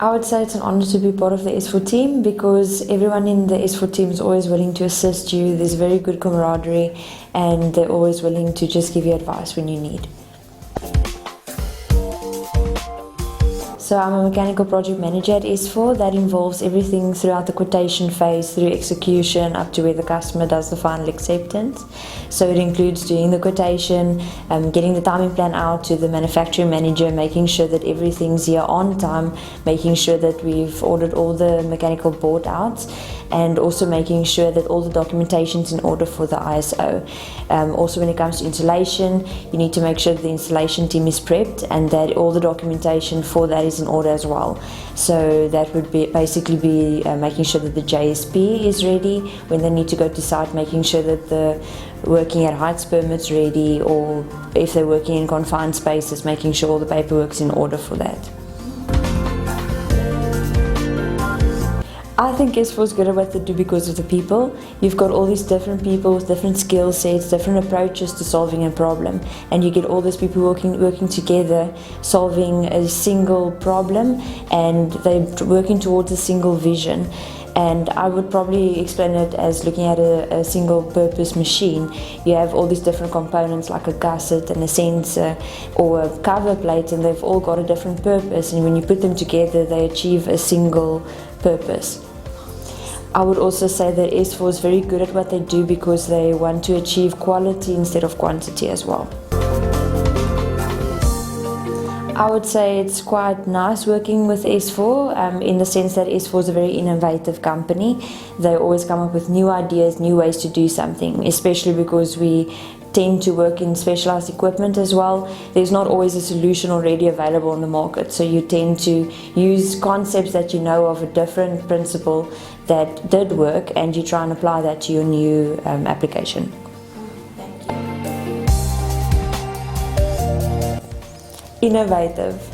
I would say it's an honor to be part of the S4 team because everyone in the S4 team is always willing to assist you. There's very good camaraderie and they're always willing to just give you advice when you need. So I'm a mechanical project manager at S4. That involves everything throughout the quotation phase, through execution, up to where the customer does the final acceptance. So it includes doing the quotation, getting the timing plan out to the manufacturing manager, making sure that everything's here on time, making sure that we've ordered all the mechanical board outs, and also making sure that all the documentation's in order for the ISO. Also when it comes to installation, you need to make sure that the installation team is prepped and that all the documentation for that is in order as well. So that would be basically making sure that the JSP is ready when they need to go to site, making sure that the working at heights permit's ready, or if they're working in confined spaces, making sure all the paperwork's in order for that. I think S4 is good at what they do because of the people. You've got all these different people with different skill sets, different approaches to solving a problem, and you get all these people working together, solving a single problem, and they're working towards a single vision. And I would probably explain it as looking at a single purpose machine. You have all these different components like a gusset and a sensor or a cover plate, and they've all got a different purpose, and when you put them together they achieve a single purpose. I would also say that S4 is very good at what they do because they want to achieve quality instead of quantity as well. I would say it's quite nice working with S4 in the sense that S4 is a very innovative company. They always come up with new ideas, new ways to do something, especially because we tend to work in specialized equipment as well. There's not always a solution already available on the market, so you tend to use concepts that you know of a different principle that did work, and you try and apply that to your new application. Thank you. Innovative.